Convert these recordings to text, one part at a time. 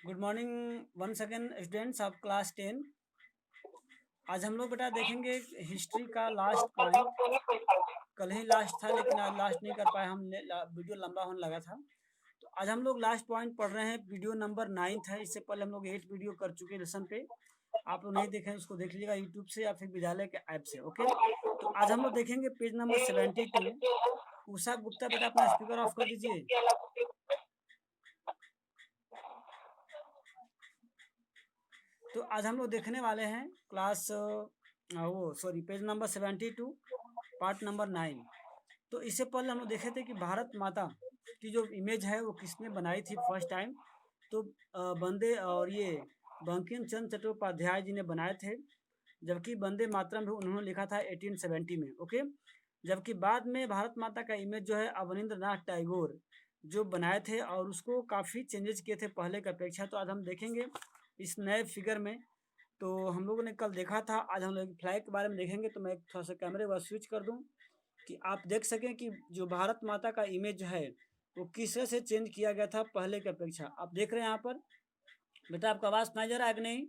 Good morning once again students of class 10। आज हम लोग बेटा देखेंगे हिस्ट्री का लास्ट पॉइंट। कल ही लास्ट था लेकिन आज लास्ट नहीं कर पाए हम, वीडियो लंबा होने लगा था। तो आज हम लोग लास्ट पॉइंट पढ़ रहे हैं, वीडियो नंबर 9 है। इससे पहले हम लोग 8 वीडियो कर चुके हैं लेसन पे। आप लोग नहीं देखें उसको देख लीजिएगा यूट्यूब से या फिर विद्यालय के ऐप से। ओके, तो आज हम लोग देखेंगे पेज नंबर 72। उषा गुप्ता बेटा अपना स्पीकर ऑफ कर दीजिए। तो आज हम लोग देखने वाले हैं class page number 72 part number 9। तो इससे पहले हम लोग देखे थे कि भारत माता की जो इमेज है वो किसने बनाई थी फर्स्ट टाइम। तो बंदे और ये बंकिम चंद्र चट्टोपाध्याय जी ने बनाए थे, जबकि वंदे मातरम भी उन्होंने लिखा था 1870 में। ओके, जबकि बाद में भारत माता का इमेज जो है अवनींद्र नाथ टैगोर जो बनाए थे और उसको काफ़ी चेंजेस किए थे पहले की अपेक्षा। तो आज हम देखेंगे इस नए फिगर में। तो हम लोगों ने कल देखा था, आज हम लोग फ्लैग के बारे में देखेंगे। तो मैं थोड़ा सा कैमरे को स्विच कर दूं कि आप देख सकें कि जो भारत माता का इमेज है वो किस तरह से चेंज किया गया था पहले की अपेक्षा। आप देख रहे हैं यहाँ पर बेटा, आपका आवाज़ सुनाई दे रहा है कि नहीं?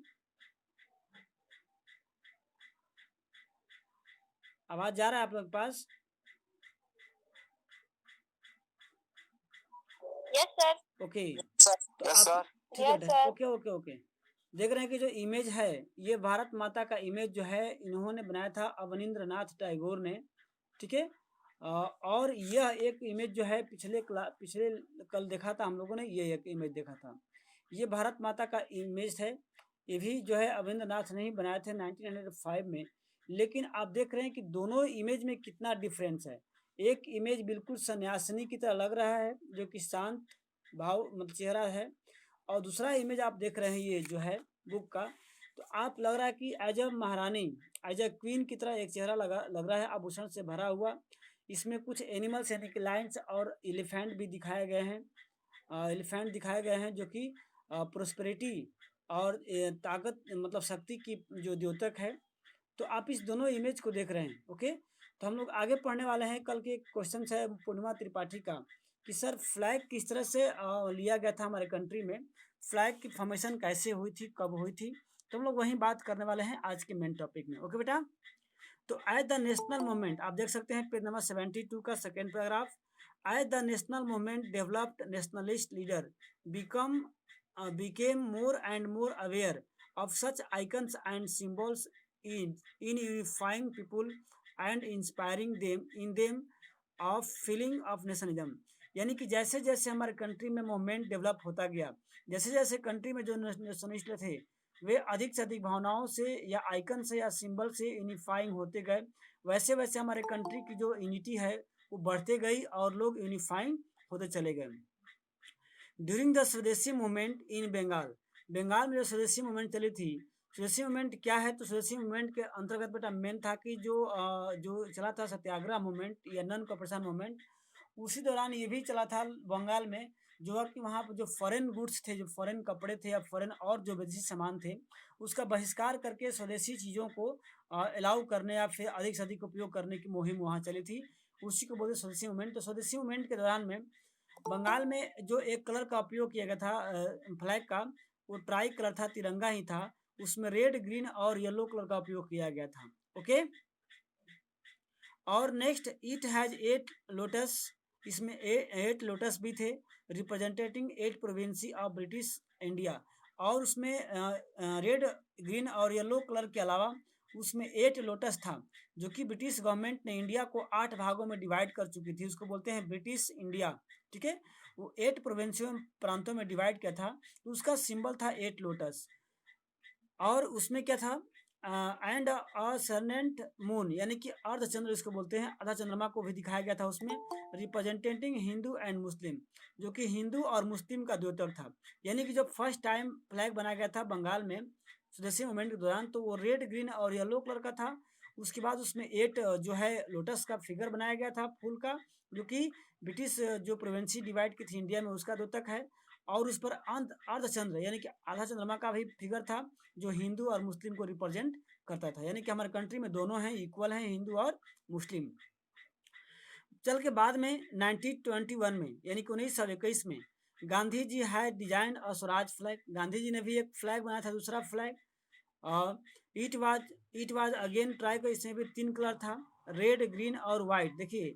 आवाज़ जा रहा है आप लोग के पास? Yes sir. ओके, तो आप ठीक है बेटा। ओके ओके ओके, देख रहे हैं कि जो इमेज है ये भारत माता का इमेज जो है इन्होंने बनाया था अवनींद्र नाथ टैगोर ने। ठीक है, और यह एक इमेज जो है पिछले कल देखा था हम लोगों ने, ये एक इमेज देखा था। ये भारत माता का इमेज है, ये भी जो है अवनींद्र नाथ ने ही बनाए थे 1905 में। लेकिन आप देख रहे हैं कि दोनों इमेज में कितना डिफरेंस है। एक इमेज बिल्कुल सन्यासिनी की तरह लग रहा है जो कि शांत भाव मतलब चेहरा है, और दूसरा इमेज आप देख रहे हैं ये जो है बुक का, तो आप लग रहा है कि एज अ महारानी, एज अ क्वीन की तरह एक चेहरा लग रहा है आभूषण से भरा हुआ। इसमें कुछ एनिमल्स यानी कि लायंस और एलिफेंट भी दिखाए गए हैं। एलिफेंट दिखाए गए हैं जो कि प्रोस्पेरिटी और ताकत मतलब शक्ति की जो द्योतक है। तो आप इस दोनों इमेज को देख रहे हैं। ओके, तो हम लोग आगे पढ़ने वाले हैं। कल के क्वेश्चन है पूर्णिमा त्रिपाठी का कि सर फ्लैग किस तरह से लिया गया था हमारे कंट्री में, फ्लैग की फॉर्मेशन कैसे हुई थी, कब हुई थी। तो हम लोग वहीं बात करने वाले हैं आज के मेन टॉपिक में। ओके बेटा, तो एट द नेशनल मूवमेंट आप देख सकते हैं पेज नंबर 72 का second paragraph. At the national movement developed nationalist leader become became more and more aware of such icons and symbols in unifying people and inspiring them in them of feeling of nationalism। यानी कि जैसे जैसे हमारे country में movement develop होता गया, जैसे जैसे कंट्री में जो नेशनलिस्ट थे वे अधिक से अधिक भावनाओं से या आइकन से या सिंबल से यूनिफाइंग होते गए, वैसे वैसे हमारे कंट्री की जो यूनिटी है वो बढ़ते गई और लोग यूनिफाइंग होते चले गए। ड्यूरिंग द स्वदेशी मूवमेंट इन बंगाल, बंगाल में जो स्वदेशी मूवमेंट चली थी, स्वदेशी मूवमेंट क्या है? तो स्वदेशी मूवमेंट के अंतर्गत बेटा मेन था कि जो चला था सत्याग्रह मूवमेंट या नन कॉपरेशन मूवमेंट। उसी दौरान ये भी चला था बंगाल में, जो है कि वहाँ पर जो फॉरेन गुड्स थे, जो फॉरेन कपड़े थे या फॉरेन और जो विदेशी सामान थे, उसका बहिष्कार करके स्वदेशी चीज़ों को अलाउ करने या फिर अधिक से अधिक उपयोग करने की मुहिम वहाँ चली थी। उसी को बोलते स्वदेशी मूवमेंट। तो स्वदेशी मूवमेंट के दौरान में बंगाल में जो एक कलर का उपयोग किया गया था फ्लैग का, वो ट्राई कलर था, तिरंगा ही था। उसमें रेड, ग्रीन और येलो कलर का उपयोग किया गया था। ओके, और नेक्स्ट इट हैज 8 लोटस, इसमें 8 लोटस भी थे रिप्रेजेंटेटिंग 8 प्रोविंसी ऑफ ब्रिटिश इंडिया। और उसमें रेड, ग्रीन और येलो कलर के अलावा उसमें 8 लोटस था, जो कि ब्रिटिश गवर्नमेंट ने इंडिया को 8 भागों में डिवाइड कर चुकी थी। उसको बोलते हैं ब्रिटिश इंडिया। ठीक है, वो 8 प्रोविंसियों प्रांतों में डिवाइड किया था। तो उसका सिंबल था 8 लोटस। और उसमें क्या था? एंड असर्नेंट मून, यानी कि अर्धचंद्र इसको बोलते हैं, आधा चंद्रमा को भी दिखाया गया था उसमें, रिप्रेजेंटेटिंग हिंदू एंड मुस्लिम, जो कि हिंदू और मुस्लिम का द्योतक था। यानी कि जब फर्स्ट टाइम फ्लैग बनाया गया था बंगाल में स्वदेशी मूवमेंट के दौरान, तो वो रेड, ग्रीन और येलो कलर का था। उसके बाद उसमें 8 जो है लोटस का फिगर बनाया गया था फूल का, जो कि ब्रिटिश जो प्रोविंसी डिवाइड की थी इंडिया में उसका द्योतक है। और उस पर अर्धचंद्र यानी कि आधा चंद्रमा का भी फिगर था, जो हिंदू और मुस्लिम को रिप्रेजेंट करता था। यानी कि हमारे कंट्री में दोनों हैं, इक्वल हैं, हिंदू और मुस्लिम। चल के बाद में 1921 में यानी कि 1921 में Gandhi ji had designed a Swaraj flag, Gandhi ji ने भी एक फ्लैग बनाया था, दूसरा flag. It was it was again try को, इसमें भी 3 कलर था, रेड ग्रीन और व्हाइट। देखिए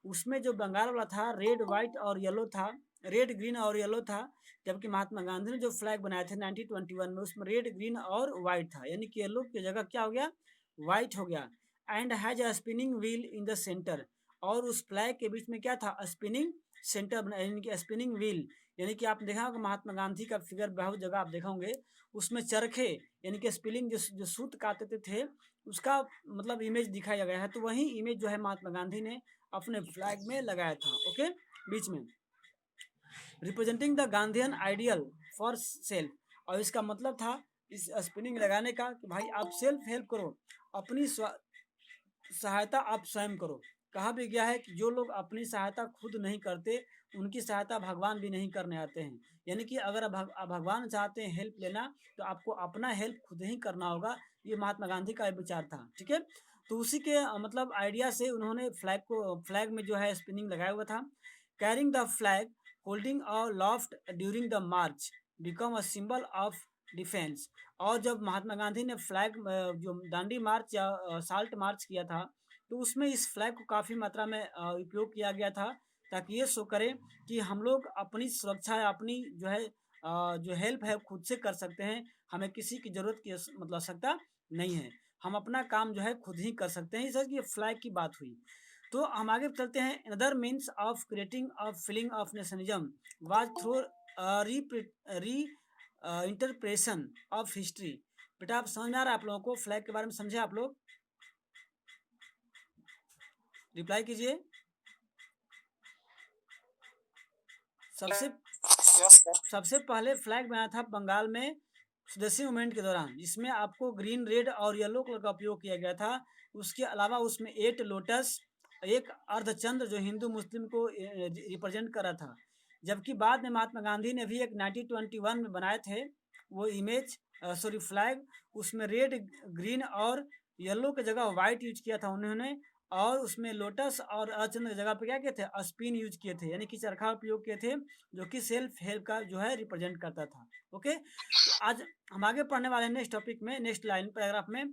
उसमें जो बंगाल वाला था रेड व्हाइट और येलो था, रेड ग्रीन और येलो था, जबकि महात्मा गांधी ने जो फ्लैग बनाए थे 1921 में उसमें रेड ग्रीन और व्हाइट था, यानी कि येलो की जगह क्या हो गया, व्हाइट हो गया। And has a spinning wheel in the centre, और उस फ्लैग के बीच में क्या था, स्पिनिंग सेंटर बना, यानी कि स्पिनिंग व्हील, यानी कि आपने देखा होगा महात्मा गांधी का फिगर बहुत जगह आप देखा होंगे, उसमें चरखे यानी कि स्पिलिंग जो सूत काटते थे उसका मतलब इमेज दिखाया गया है, तो वही इमेज जो है महात्मा गांधी ने अपने फ्लैग में लगाया था। ओके, बीच में representing the Gandhian ideal for self, और इसका मतलब था इस स्पिनिंग लगाने का कि भाई आप सेल्फ हेल्प करो, अपनी सहायता आप स्वयं करो। कहा भी गया है कि जो लोग अपनी सहायता खुद नहीं करते उनकी सहायता भगवान भी नहीं करने आते हैं, यानी कि अगर भगवान चाहते हैं हेल्प लेना तो आपको अपना हेल्प खुद ही करना होगा। ये महात्मा गांधी का विचार था, ठीक है। तो उसी के मतलब आइडिया से उन्होंने फ्लैग में जो है स्पिनिंग लगाया हुआ था। Carrying the flag holding a loft during the March become a symbol of defence, और जब महात्मा गांधी ने फ्लैग जो दांडी मार्च या साल्ट मार्च किया था तो उसमें इस फ्लैग को काफ़ी मात्रा में उपयोग किया गया था, ताकि ये शो करे कि हम लोग अपनी सुरक्षा या अपनी जो है जो हेल्प है खुद से कर सकते हैं, हमें किसी की ज़रूरत की मतलब आवश्यकता नहीं है, हम अपना काम जो है खुद ही कर सकते हैं। इस ये फ्लैग की बात हुई। तो हम आगे चलते हैं। Another means of creating a feeling of nationalism was through री इंटरप्रेशन ऑफ हिस्ट्री। बेटा आप समझ में आ रहा है आप लोगों को, फ्लैग के बारे में समझे आप लोग, रिप्लाई कीजिए। सबसे सबसे पहले फ्लैग बनाया था बंगाल में स्वदेशी मूवमेंट के दौरान, जिसमें आपको ग्रीन रेड और येलो कलर का उपयोग किया गया था। उसके अलावा उसमें 8 लोटस, एक अर्धचंद्र जो हिंदू मुस्लिम को रिप्रेजेंट कर रहा था। जबकि बाद में महात्मा गांधी ने भी एक 1921 में बनाए थे वो इमेज फ्लैग, उसमें रेड ग्रीन और येलो की जगह व्हाइट यूज किया था उन्होंने, और उसमें लोटस और अर्धचंद्र की जगह पे क्या किए थे, स्पिन यूज किए थे, यानी कि चरखा उपयोग किए थे, जो कि सेल्फ हेल्प का जो है रिप्रेजेंट करता था। ओके, तो आज हम आगे पढ़ने वाले हैं नेक्स्ट टॉपिक में, नेक्स्ट लाइन पैराग्राफ में,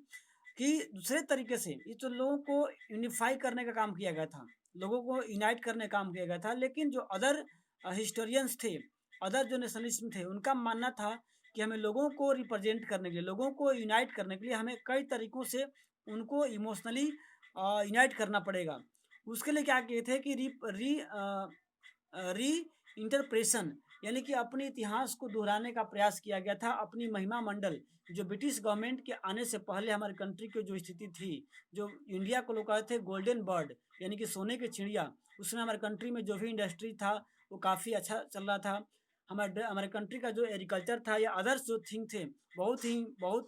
कि दूसरे तरीके से ये तो लोगों को यूनिफाई करने का काम किया गया था, लोगों को यूनाइट करने का काम किया गया था, लेकिन जो अदर हिस्टोरियंस थे, अदर जो नेशनलिस्ट थे, उनका मानना था कि हमें लोगों को रिप्रेजेंट करने के लिए, लोगों को यूनाइट करने के लिए हमें कई तरीकों से उनको इमोशनली यूनाइट करना पड़ेगा। उसके लिए क्या किए थे कि री इंटरप्रेशन, यानी कि अपने इतिहास को दोहराने का प्रयास किया गया था। अपनी महिमा मंडल जो ब्रिटिश गवर्नमेंट के आने से पहले हमारी कंट्री की जो स्थिति थी, जो इंडिया को लोग कहते थे गोल्डन बर्ड यानी कि सोने की चिड़िया, उसमें हमारे कंट्री में जो भी इंडस्ट्री था वो काफ़ी अच्छा चल रहा था। हमारे कंट्री का जो एग्रीकल्चर था या अदर्स जो थिंग थे बहुत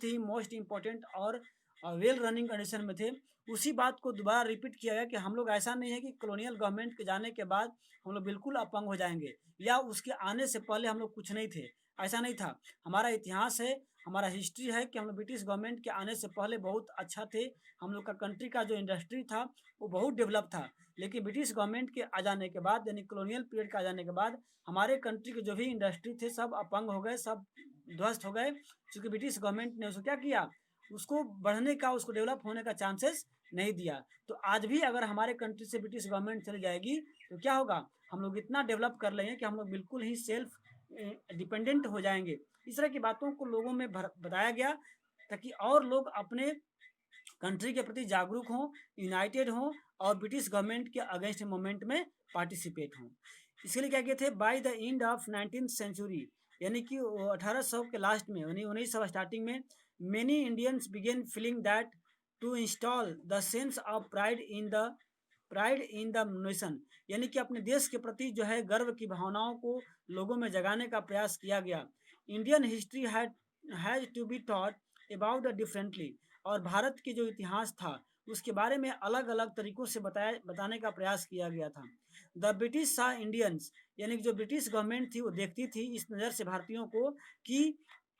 ही मोस्ट इम्पोर्टेंट और वेल रनिंग कंडीशन में थे। उसी बात को दोबारा रिपीट किया गया कि हम लोग, ऐसा नहीं है कि कॉलोनियल गवर्नमेंट के जाने के बाद हम लोग बिल्कुल अपंग हो जाएंगे या उसके आने से पहले हम लोग कुछ नहीं थे, ऐसा नहीं था। हमारा इतिहास है, हमारा हिस्ट्री है कि हम लोग ब्रिटिश गवर्नमेंट के आने से पहले बहुत अच्छा थे, हम लोग का कंट्री का जो इंडस्ट्री था वो बहुत डेवलप था। लेकिन ब्रिटिश गवर्नमेंट के आ जाने के बाद यानी कॉलोनियल पीरियड के आ जाने के बाद हमारे कंट्री के जो भी इंडस्ट्री थे सब अपंग हो गए, सब ध्वस्त हो गए, क्योंकि ब्रिटिश गवर्नमेंट ने उसको क्या किया, उसको बढ़ने का, उसको डेवलप होने का चांसेस नहीं दिया। तो आज भी अगर हमारे कंट्री से ब्रिटिश गवर्नमेंट चली जाएगी तो क्या होगा, हम लोग इतना डेवलप कर लेंगे कि हम लोग बिल्कुल ही सेल्फ डिपेंडेंट हो जाएंगे। इस तरह की बातों को लोगों में बताया गया ताकि और लोग अपने कंट्री के प्रति जागरूक हों, यूनाइटेड हों और ब्रिटिश गवर्नमेंट के अगेंस्ट मूवमेंट में पार्टिसिपेट हों। इसके लिए क्या किए थे, by the end of 19th century, यानी कि 1800 के लास्ट में, यानी 1900 स्टार्टिंग में, many Indians begin feeling that to install the sense of pride in the nation, यानी कि अपने देश के प्रति जो है गर्व की भावनाओं को लोगों में जगाने का प्रयास किया गया। Indian history has to be taught about differently, और भारत की जो इतिहास था उसके बारे में अलग अलग तरीकों से बताने का प्रयास किया गया था। द ब्रिटिश सा इंडियंस, यानी कि जो ब्रिटिश गवर्नमेंट थी वो देखती थी इस नज़र से भारतीयों को कि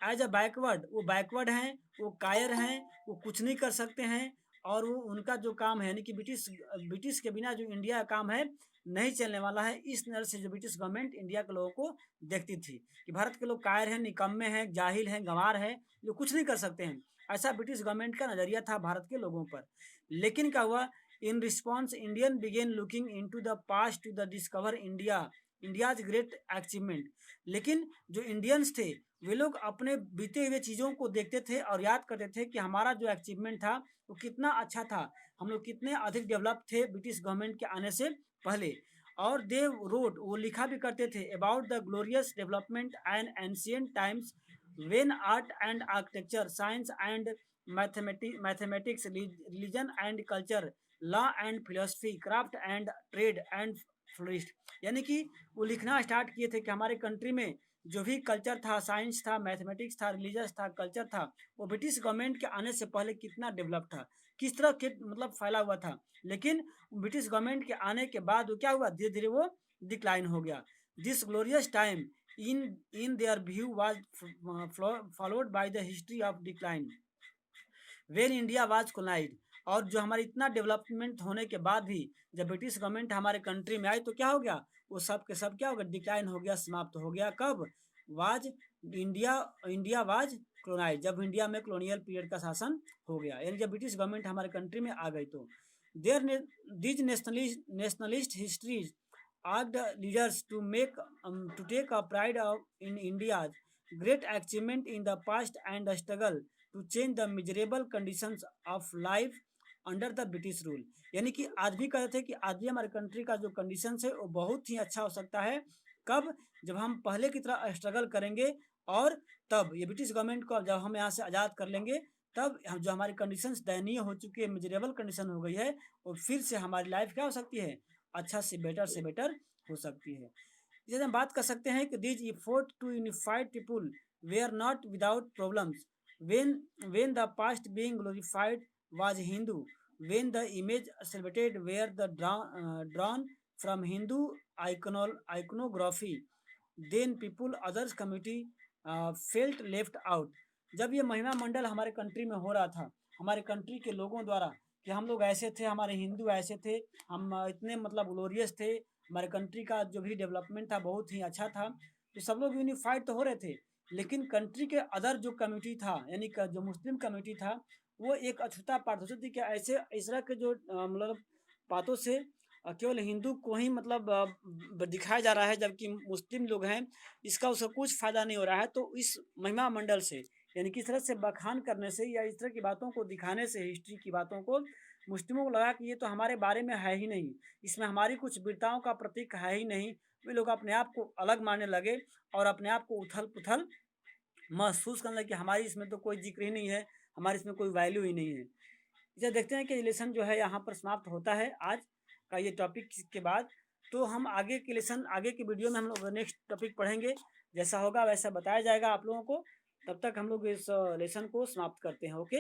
एज अ बैकवर्ड, वो बैकवर्ड हैं, वो कायर हैं, वो कुछ नहीं कर सकते हैं, और वो उनका जो काम है यानी कि ब्रिटिश के बिना जो इंडिया का काम है नहीं चलने वाला है, इस नज़र से जो ब्रिटिश गवर्नमेंट इंडिया के लोगों को देखती थी कि भारत के लोग कायर हैं, निकम्मे हैं, जाहिल हैं, गंवार हैं, जो कुछ नहीं कर सकते हैं। ऐसा ब्रिटिश गवर्नमेंट का नज़रिया था भारत के लोगों पर। लेकिन क्या हुआ, in response Indian begin looking into the past to the discover India's great achievement. लेकिन जो इंडियंस थे वे लोग अपने बीते हुए चीज़ों को देखते थे और याद करते थे कि हमारा जो अचीवमेंट था वो कितना अच्छा था, हम लोग कितने अधिक डेवलप थे ब्रिटिश गवर्नमेंट के आने से पहले। और दे रोड, वो लिखा भी करते थे about the glorious development and ancient times when art and architecture, science and mathematics, religion and culture, law and philosophy, craft and trade and florist. यानी कि वो लिखना स्टार्ट किए थे कि हमारे कंट्री में जो भी कल्चर था, साइंस था, मैथमेटिक्स था, रिलीजियस था, कल्चर था, वो ब्रिटिश गवर्नमेंट के आने से पहले कितना डेवलप था, किस तरह के मतलब फैला हुआ था। लेकिन ब्रिटिश गवर्नमेंट के आने के बाद वो क्या हुआ, धीरे धीरे वो डिक्लाइन हो गया। This glorious time in their view was followed by the history of decline when India was colonized। और जो हमारे इतना डेवलपमेंट होने के बाद भी जब ब्रिटिश गवर्नमेंट हमारे कंट्री में आई तो क्या हो गया, वो सब के सब क्या हो गया, डिक्लाइन हो गया, समाप्त हो गया। कब, वाज इंडिया वाज colonized, जब इंडिया में कॉलोनियल पीरियड का शासन हो गया, यानी जब ब्रिटिश गवर्नमेंट हमारे कंट्री में आ गई। तो there these nationalist histories asked leaders to take a pride in India's great achievement in the past and the struggle to change the miserable conditions of life under the British rule। यानी कि आज भी कहते थे कि आज भी हमारे कंट्री का जो कंडीशन है वो बहुत ही अच्छा हो सकता है। कब, जब हम पहले की तरह स्ट्रगल करेंगे और तब ये ब्रिटिश गवर्नमेंट को जब हम यहाँ से आज़ाद कर लेंगे तब जो हमारी कंडीशंस दयनीय हो चुकी है, मिजरेबल कंडीशन हो गई है, और फिर से हमारी लाइफ क्या हो सकती है, अच्छा से बेटर हो सकती है। जैसे हम बात कर सकते हैं कि these effort to unified people were not without problems when the past being glorified was Hindu, when the image celebrated were the drawn from Hindu iconography, then people others community felt left out। जब ये महिमा मंडल हमारे country में हो रहा था, हमारे country के लोगों द्वारा कि हम लोग ऐसे थे, हमारे हिंदू ऐसे थे, हम इतने मतलब ग्लोरियस थे, हमारे कंट्री का जो भी डेवलपमेंट था बहुत ही अच्छा था, तो सब लोग यूनिफाइड तो हो रहे थे। लेकिन कंट्री के अदर जो कम्युनिटी था यानी जो मुस्लिम कम्युनिटी था वो एक अछूता पार्ट सोचती थी कि ऐसे इस तरह के जो मतलब बातों से केवल हिंदू को ही मतलब दिखाया जा रहा है, जबकि मुस्लिम लोग हैं इसका उसका कुछ फ़ायदा नहीं हो रहा है। तो इस महिमा मंडल से यानी कि इस तरह से बखान करने से या इस तरह की बातों को दिखाने से, हिस्ट्री की बातों को, मुस्लिमों को लगा कि ये तो हमारे बारे में है ही नहीं, इसमें हमारी कुछ वीरताओं का प्रतीक है ही नहीं। वे लोग अपने आप को अलग मानने लगे और अपने आप को उथल पुथल महसूस करने लगे कि हमारी इसमें तो कोई जिक्र ही नहीं है, हमारी इसमें कोई वैल्यू ही नहीं है। इसे देखते हैं कि रिलेशन जो है यहाँ पर समाप्त होता है आज का ये टॉपिक के बाद। तो हम आगे के लेसन, आगे की वीडियो में हम लोग नेक्स्ट टॉपिक पढ़ेंगे, जैसा होगा वैसा बताया जाएगा आप लोगों को। तब तक हम लोग इस लेसन को समाप्त करते हैं। ओके।